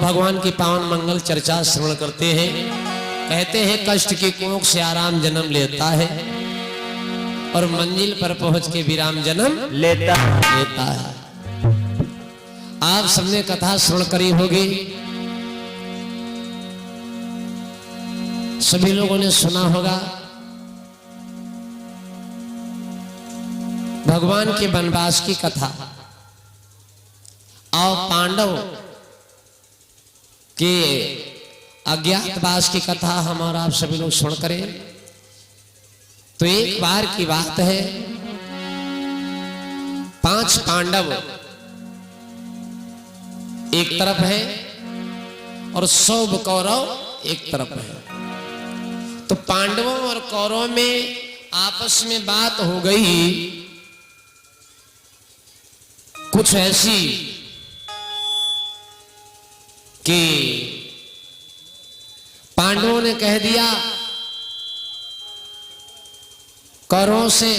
भगवान की पावन मंगल चर्चा श्रवण करते हैं। कहते हैं कष्ट की कोख से आराम जन्म लेता है और मंजिल पर पहुंच के विराम जन्म लेता है। आप सबने कथा श्रवण करी होगी, सभी लोगों ने सुना होगा। भगवान के वनवास की कथा और पांडव के अज्ञातवास की कथा हम और आप सभी लोग सुन करें। तो एक बार की बात है, 5 पांडव एक तरफ है और 100 कौरव एक तरफ है। तो पांडवों और कौरवों में आपस में बात हो गई कुछ ऐसी कि पांडवों ने कह दिया कौरवों से,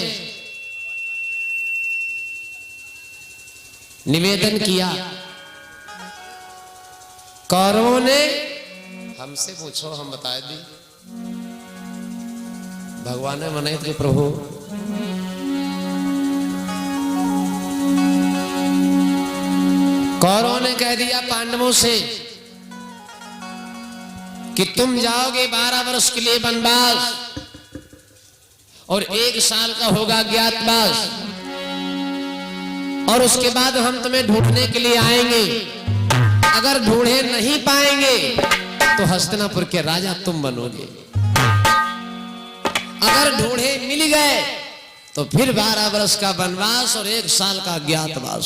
निवेदन किया। कौरवों ने हमसे पूछो, हम बता दी। भगवान ने मनाई थे प्रभु, कौरवों ने कह दिया पांडवों से कि तुम जाओगे 12 वर्ष के लिए वनवास और 1 साल का होगा अज्ञातवास, और उसके बाद हम तुम्हें ढूंढने के लिए आएंगे। अगर ढूंढे नहीं पाएंगे तो हस्तिनापुर के राजा तुम बनोगे, अगर ढूंढे मिल गए तो फिर 12 वर्ष का वनवास और 1 साल का अज्ञातवास।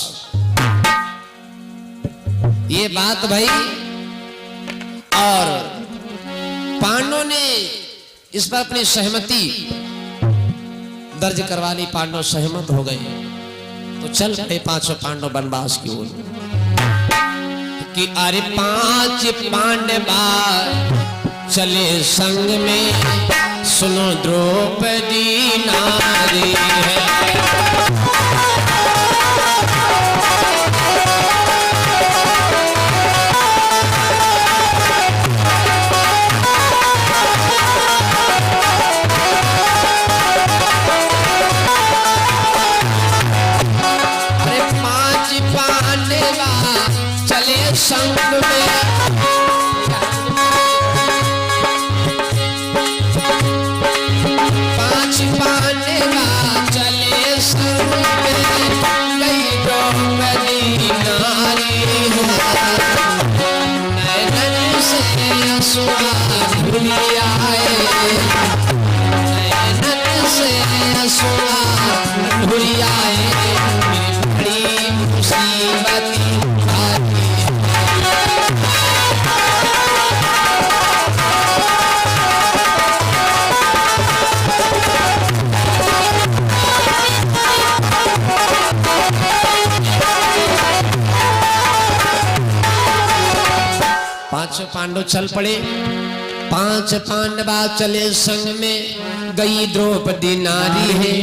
ये बात भाई, और पांडवों ने इस पर अपनी सहमति दर्ज करवा ली। पांडव सहमत हो गए तो चल पड़े 5 पांडव वनवास की ओर। कि अरे 5 पांडव चले संग में, सुनो द्रौपदी नारी है। संग में 5 पांडव चले संग में, गई द्रौपदी नारी है। नैनन से अश्रु भूली आए, नैनन से अश्रु भूली आए। बड़ी मुसीबत 5 पांडव चल पड़े। 5 पांडव चले संग में, गई द्रौपदी नारी है।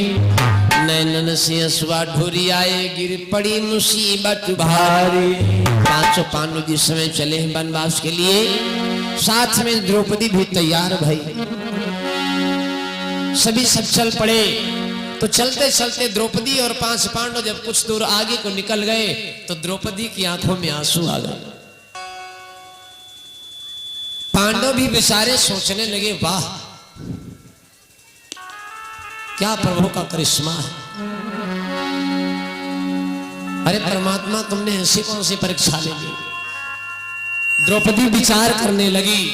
नैनन से अश्रु ढूरी आए, गिर पड़ी मुसीबत भारी। 5 पांडव जिस समय चले वनवास के लिए, साथ में द्रौपदी भी तैयार भाई। सभी सब चल पड़े। तो चलते चलते द्रौपदी और 5 पांडव जब कुछ दूर आगे को निकल गए तो द्रौपदी की आंखों में आंसू आ गए। पांडव भी बेचारे सोचने लगे, वाह क्या प्रभु का करिश्मा है। अरे परमात्मा, तुमने ऐसी कौन सी परीक्षा ले ली। द्रौपदी विचार करने लगी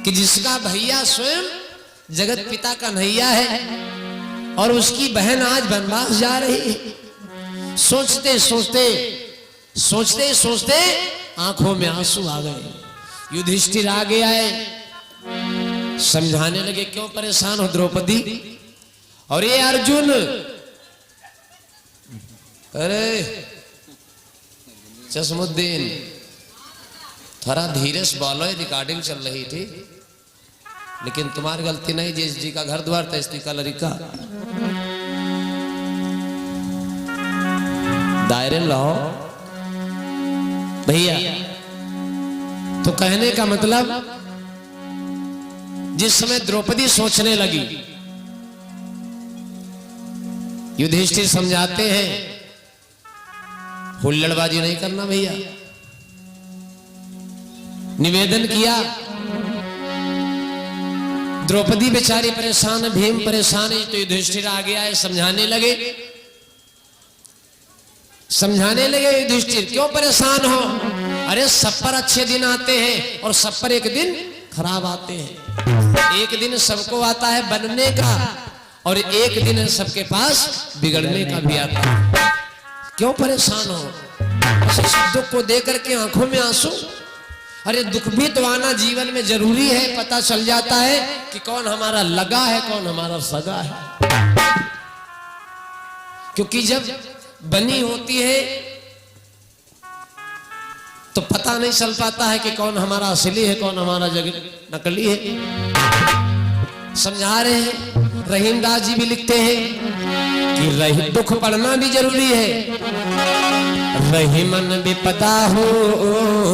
कि जिसका भैया स्वयं जगत पिता का नैया है और उसकी बहन आज वनवास जा रही है। सोचते सोचते सोचते सोचते आंखों में आंसू आ गए। युधिष्ठिर आगे आए, समझाने लगे क्यों परेशान हो द्रौपदी। और ये अर्जुन, अरे चश्मुद्दीन थोड़ा धीरे से बोलो, रिकॉर्डिंग चल रही थी। लेकिन तुम्हारी गलती नहीं, जिस जी का घर द्वार था इसकी का लड़का। दायरे लाओ भैया। तो कहने का मतलब जिस समय द्रौपदी सोचने लगी, युधिष्ठिर समझाते हैं हुल्लड़बाजी नहीं करना भैया, निवेदन किया। द्रौपदी बेचारी परेशान, भीम परेशान है, तो युधिष्ठिर आगे आए, समझाने लगे युधिष्ठिर क्यों परेशान हो? अरे सब पर अच्छे दिन आते हैं और सब पर एक दिन खराब आते हैं। एक दिन सबको आता है बनने का और एक दिन सबके पास बिगड़ने का भी आता है। क्यों परेशान हो? दुख को देख करके आंखों में आंसू? अरे दुख भी तो आना जीवन में जरूरी है। पता चल जाता है कि कौन हमारा लगा है, कौन हमारा सगा है। क्योंकि जब बनी होती है तो पता नहीं चल पाता है कि कौन हमारा असली है, कौन हमारा नकली है। समझा रहे हैं, रहीम दास जी भी लिखते हैं कि दुख पढ़ना भी जरूरी है। रहीमन विपदा हो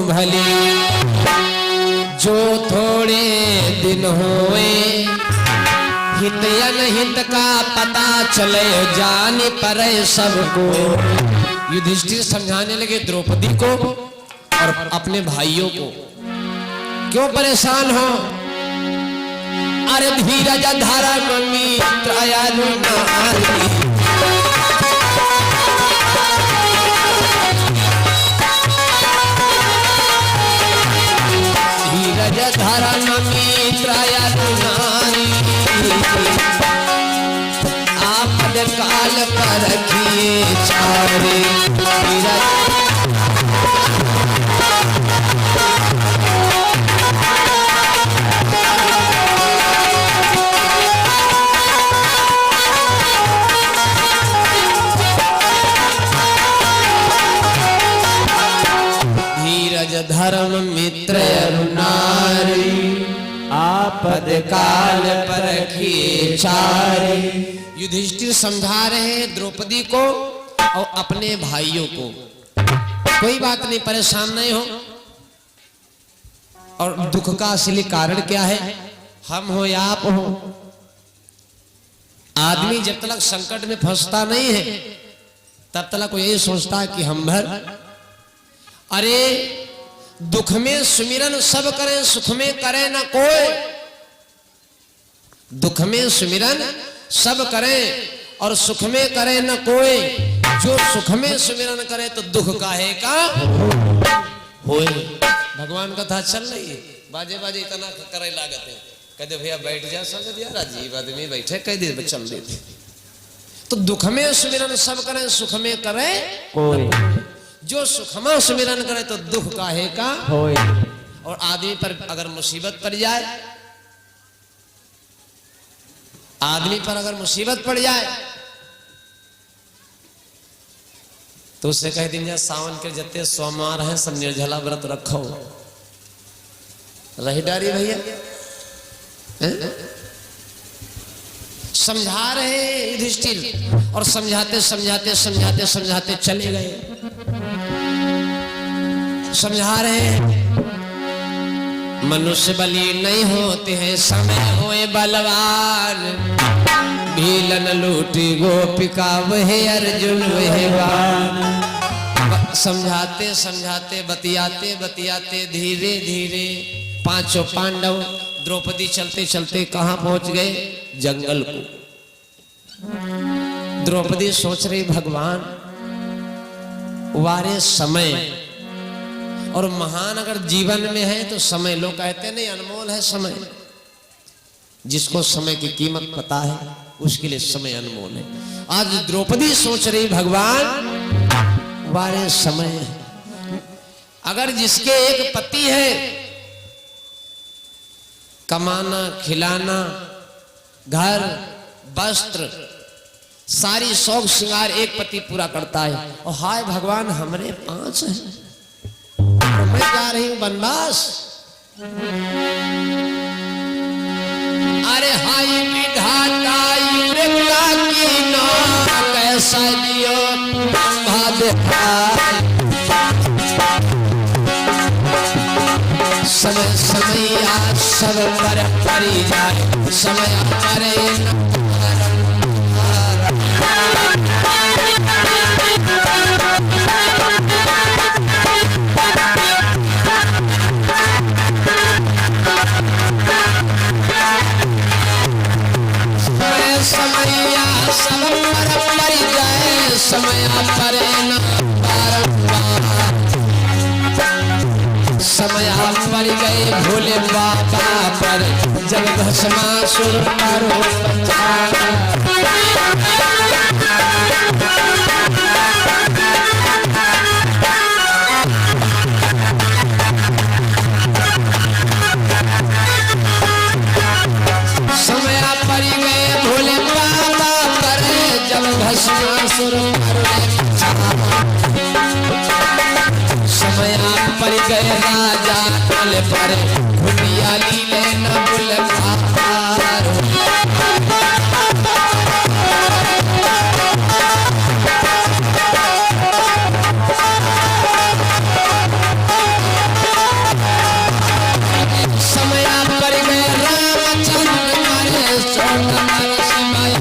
भली, जो थोड़े दिन होए, हित अनहित का पता चले, जाने पर सबको। युधिष्ठिर समझाने लगे द्रौपदी को और अपने भाइयों को, क्यों परेशान हो? अरे धीरज धारा मित्र धीरज धारा मित्र आपद काल पर रखिए चारे। धीरज धर्म मित्र नारी, आपद काल पर रखिए चारे। युधिष्ठिर समझा रहे हैं द्रौपदी को और अपने भाइयों को, कोई बात नहीं, परेशान नहीं हो। और दुख का असली कारण क्या है? हम हो या आप हो। आदमी जब तक संकट में फंसता नहीं है तब तक वो यही सोचता है कि हम भर। अरे दुख में सुमिरन सब करें, सुख में करे न कोई। दुख में सुमिरन सब करें और सुख में करे न कोई। जो सुख में सुमिरन करे तो दुख काहे का होए। भगवान कथा चल रही है, बाजे बाजे इतना करे लागत है। कहते भैया बैठ जा, समझ यार अजीब आदमी बैठे, कह दे चल देते। तो दुख में सुमिरन सब करें, सुख में करे कोई। जो सुख में सुमिरन करे तो दुख काहे का होए। और आदमी पर अगर मुसीबत पड़ जाए, आदमी पर अगर मुसीबत पड़ जाए तो उससे कह देंगे सावन के जत्ते सोमवार हैं सब निर्जला व्रत रखो। रही डारी भैया समझा रहे युधिष्ठिर और समझाते समझाते समझाते समझाते चले गए। समझा रहे मनुष्य बली नहीं होते हैं, समय होए बलवान। भीलन लूटी गोपिका वह अर्जुन वह बाण। समझाते समझाते बतियाते बतियाते धीरे धीरे पांचों पांडव द्रौपदी चलते चलते कहां पहुंच गए? जंगल को। द्रौपदी सोच रही भगवान वारे समय और महान अगर जीवन में है तो समय, लोग कहते नहीं अनमोल है समय। जिसको समय की कीमत पता है उसके लिए समय अनमोल है। आज द्रौपदी सोच रही भगवान वारे समय अगर जिसके एक पति है, कमाना खिलाना घर वस्त्र सारी शौक श्रृंगार एक पति पूरा करता है, और हाय भगवान हमरे 5 हैं, मैं जा रही हूं वनवास। अरे हाय विधाता की ना कैसा दियो सब पर परी जाए समय परे न समैया सब पर परी जाए समय परे न बारंबार समय पड़ गए भोले बाबा पर जब भस्मासुर मारो समय पड़ गए भोले बाबा पर जब भस्मासुर समय पड़ गए राजा कल पर भुटिया लीले न बुलवार समय पड़ गए रामचंद्र मारे सोनमर समय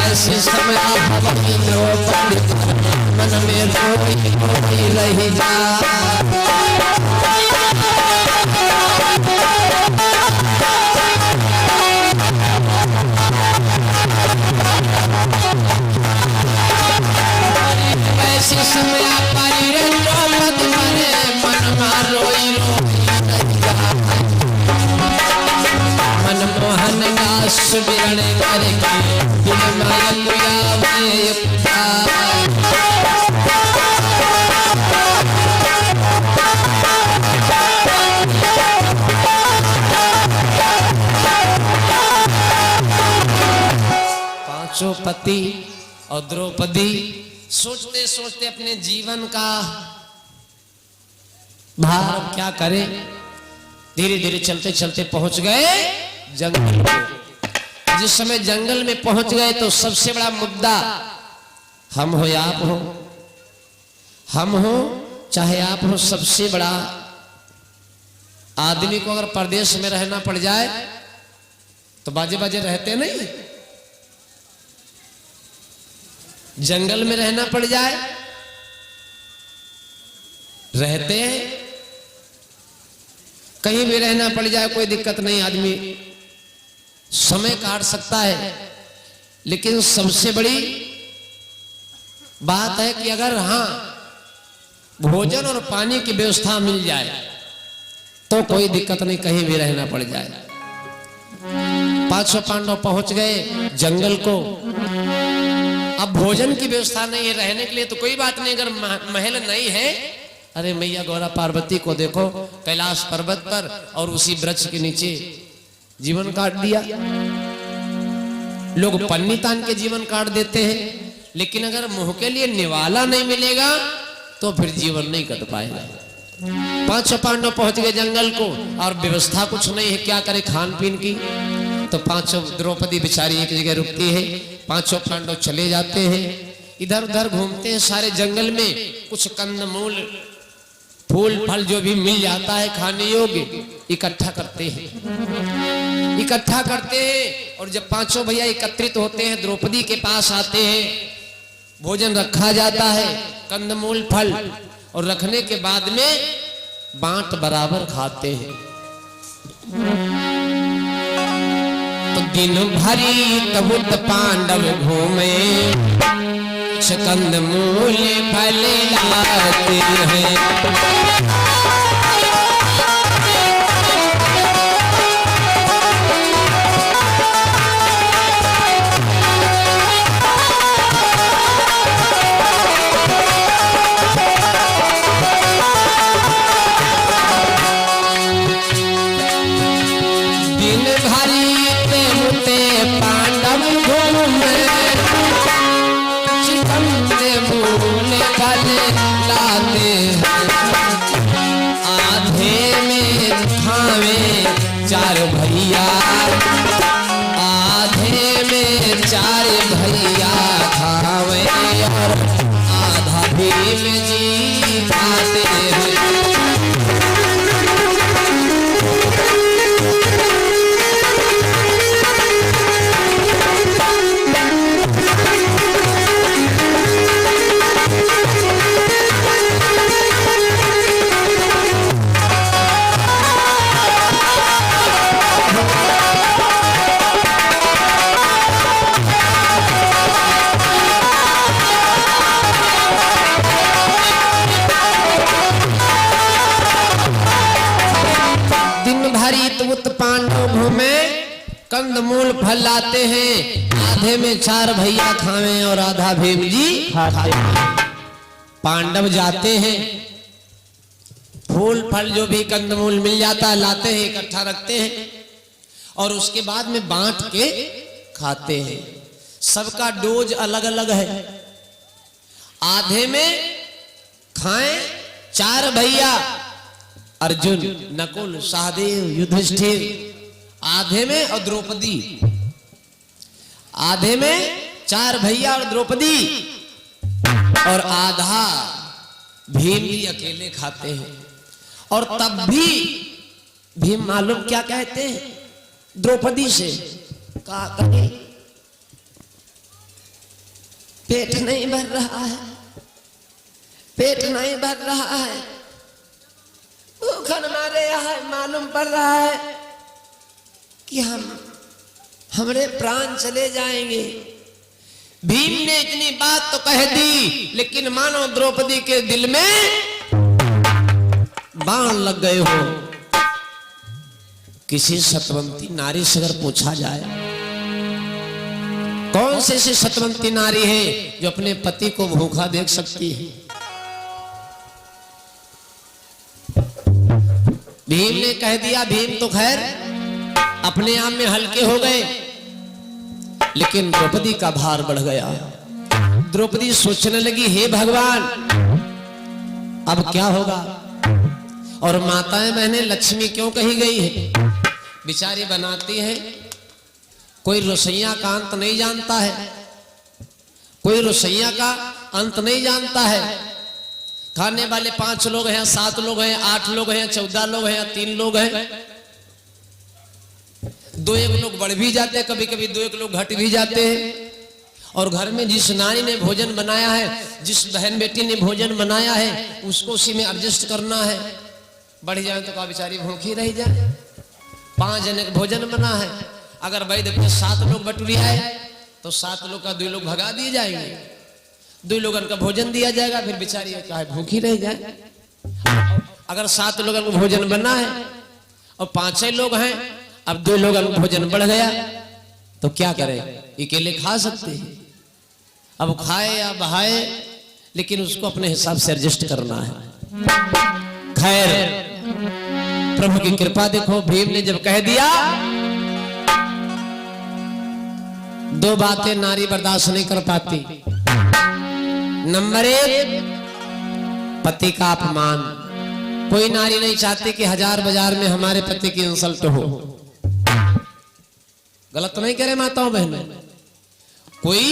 ऐसे समय भवनी द्रौपदी मन में रोई रोई रही जा ऐसे समय पारी रे द्रौपदी मरे मन में रोई रोई रही जा मनमोहन दास विरण करके दिल में लुयावे पांचों पति और द्रौपदी सोचते सोचते अपने जीवन का भार क्या करें धीरे धीरे चलते चलते पहुंच गए जंगल को। जिस समय जंगल में पहुंच गए तो सबसे बड़ा मुद्दा हम हो या आप हो, हम हो चाहे आप हो, सबसे बड़ा आदमी को अगर परदेश में रहना पड़ जाए तो बाजे बाजे रहते नहीं, जंगल में रहना पड़ जाए रहते हैं, कहीं भी रहना पड़ जाए कोई दिक्कत नहीं, आदमी समय काट सकता है। लेकिन सबसे बड़ी बात है कि अगर हां भोजन और पानी की व्यवस्था मिल जाए तो कोई दिक्कत नहीं, कहीं भी रहना पड़ जाए। 500 पांडव पहुंच गए जंगल को। अब भोजन की व्यवस्था नहीं है, रहने के लिए तो कोई बात नहीं, अगर महल नहीं है, अरे मैया गौरा पार्वती को देखो कैलाश पर्वत पर और उसी वृक्ष के नीचे जीवन काट दिया। लोग पन्नी तान के जीवन काट देते हैं, लेकिन अगर मुंह के लिए निवाला नहीं मिलेगा तो फिर जीवन नहीं कट पाएगा। 500 पांडव पहुंच गए जंगल को और व्यवस्था कुछ नहीं है, क्या करे खान पीन की। तो 500 द्रौपदी बेचारी एक जगह रुकती है, 500 पांडव चले जाते हैं, इधर उधर घूमते हैं सारे जंगल में, कुछ कंदमूल फूल फल जो भी मिल जाता है खाने योग्य इकट्ठा करते हैं, इकट्ठा करते हैं। और जब 500 भैया एकत्रित होते हैं द्रौपदी के पास आते हैं, भोजन रखा जाता है कंदमूल फल, और रखने के बाद में बांट बराबर खाते हैं। तो दिन भरी तबुत पांडव घूमे, कंदमूल फल लाते हैं। दिन भरी ते पांडव घूमे, कंदमूल फल लाते हैं। आधे में खावे 4 भैया, आधे में 4 भैया खावे, और आधा भी में जी खाते हैं। फल लाते हैं, आधे में 4 भैया खावे और आधा भीम जी खाते हैं। पांडव जाते हैं, फूल फल जो भी कंदमूल मिल जाता है लाते हैं, इकट्ठा रखते हैं और उसके बाद में बांट के खाते हैं। सबका डोज अलग अलग है। आधे में खाएं 4 भैया अर्जुन, नकुल, सहदेव, युधिष्ठिर, आधे में और द्रौपदी, आधे में 4 भैया और द्रौपदी और आधा भीम जी अकेले खाते हैं। और तब भी भीम मालूम क्या कहते हैं द्रौपदी से, कहा कहीं पेट नहीं भर रहा है, पेट नहीं भर रहा है, भूखन मारे है, मालूम पड़ रहा है कि हमरे प्राण चले जाएंगे। भीम ने इतनी बात तो कह दी, लेकिन मानो द्रौपदी के दिल में बाण लग गए हो। किसी सतवंती नारी से अगर पूछा जाए कौन से ऐसी सतवंती नारी है जो अपने पति को भूखा देख सकती है? भीम ने कह दिया। भीम तो खैर अपने आप में हल्के हो गए, लेकिन द्रौपदी का भार बढ़ गया। द्रौपदी सोचने लगी, हे भगवान अब क्या होगा? और माताएं बहनें लक्ष्मी क्यों कही गई है? बिचारी बनाती है, कोई रसोइया का अंत नहीं जानता है, कोई रसोइया का अंत नहीं जानता है। खाने वाले 5 लोग हैं, 7 लोग हैं, 8 लोग हैं, 14 लोग हैं, 3 लोग हैं। 2-1 लोग बढ़ भी जाते हैं, कभी कभी 2-1 लोग घट भी जाते हैं। और घर में जिस नारी ने भोजन बनाया है, जिस बहन बेटी ने भोजन बनाया है, उसको उसी में एडजस्ट करना है। बढ़ जाए तो क्या बेचारी भूखी रह जाए? 5 जने का भोजन बना है, अगर वैद्य में 7 लोग बटुरिया है तो 7 लोग का 2 लोग भगा दिए जाएंगे, 2 लोगों का भोजन दिया जाएगा, फिर बेचारी चाहे भूखी रह जाए। अगर 7 लोगों को भोजन बना है और 5 लोग हैं, अब 2 लोगों का भोजन बढ़ गया तो क्या करें? अकेले खा सकते हैं। अब खाए या बहाए, लेकिन उसको अपने हिसाब से एडजस्ट करना है। खैर प्रभु की कृपा देखो, भीम ने जब कह दिया, 2 बातें नारी बर्दाश्त नहीं कर पाती। नंबर 1 पति का अपमान। कोई नारी नहीं चाहती कि 1000 बाजार में हमारे पति की इंसल्ट हो। गलत तो नहीं कह रहे माताओं बहनों? कोई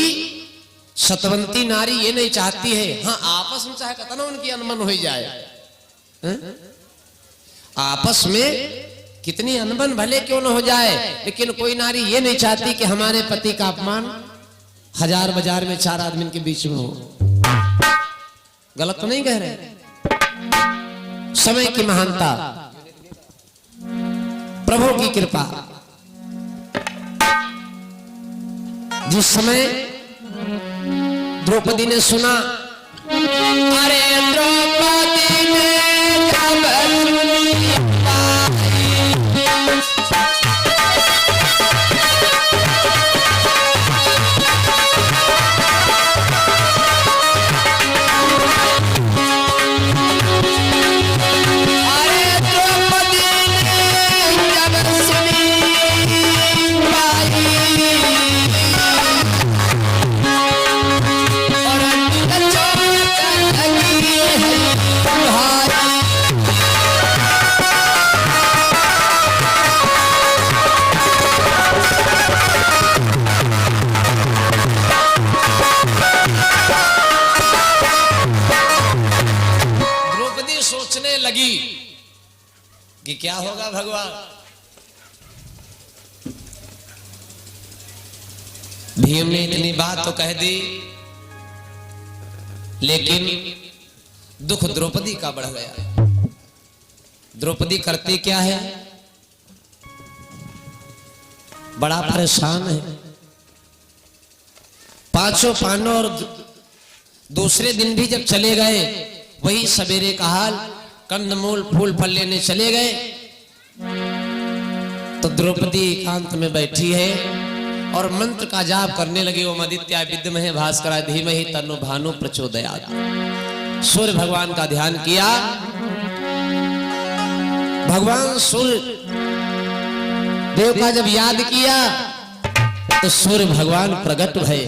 सतवंती नारी ये नहीं चाहती है, हाँ आपस में चाहे कतना उनकी अनबन हो जाए, आपस में कितनी अनबन भले क्यों न हो जाए, लेकिन कोई नारी ये नहीं चाहती कि हमारे पति का अपमान 1000 बाजार में 4 आदमी के बीच में हो। गलत तो नहीं कह रहे? समय की महानता, प्रभु की कृपा। जिस समय द्रौपदी ने सुना, अरे द्रौपदी ने जब सुनी कि क्या होगा भगवान। भीम ने इतनी बात तो कह दी, लेकिन दुख द्रौपदी का बढ़ गया। द्रौपदी करती क्या है? बड़ा परेशान है। 5 पांडव और दूसरे दिन भी जब चले गए, वही सवेरे का हाल, कंदमूल फूल फल लेने चले गए तो द्रौपदी एकांत में बैठी है और मंत्र का जाप करने लगे। ओम आदित्य विद्महे भास्कराय धीमहि तन्नो भानु प्रचोदयात्। सूर्य भगवान का ध्यान किया। भगवान सूर्य देव का जब याद किया तो सूर्य भगवान प्रकट भय।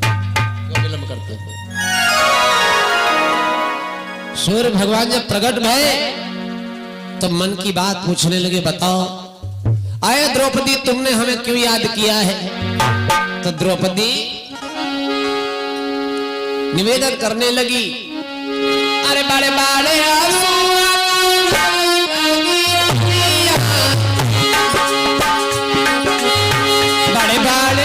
क्यों विलंब करते हो? सूर्य भगवान जब प्रकट भय तो मन की बात पूछने लगे, बताओ आए द्रौपदी, तुमने हमें क्यों याद किया है? तो द्रौपदी निवेदन करने लगी, अरे बड़े बड़े बड़े बड़े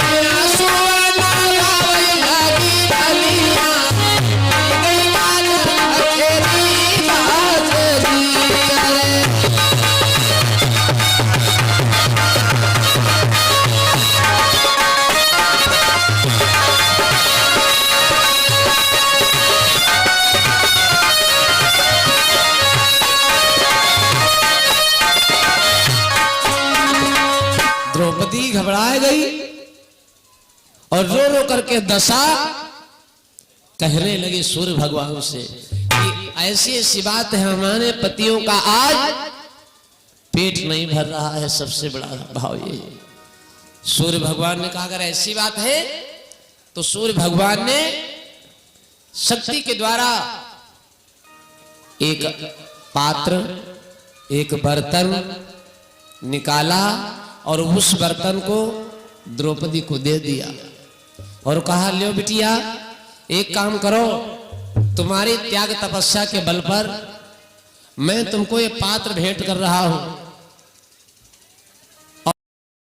द्रौपदी घबरा गई और रो रो करके दशा कहने लगी सूर्य भगवान से कि ऐसी ऐसी बात है, हमारे पतियों का आज पेट नहीं भर रहा है। सबसे बड़ा भाव ये। सूर्य भगवान ने कहा अगर ऐसी बात है तो सूर्य भगवान ने शक्ति के द्वारा एक पात्र, एक बर्तन निकाला और उस बर्तन को द्रौपदी को दे दिया और कहा, लो बिटिया एक काम करो, तुम्हारी त्याग तपस्या के बल पर मैं तुमको ये पात्र भेंट कर रहा हूं।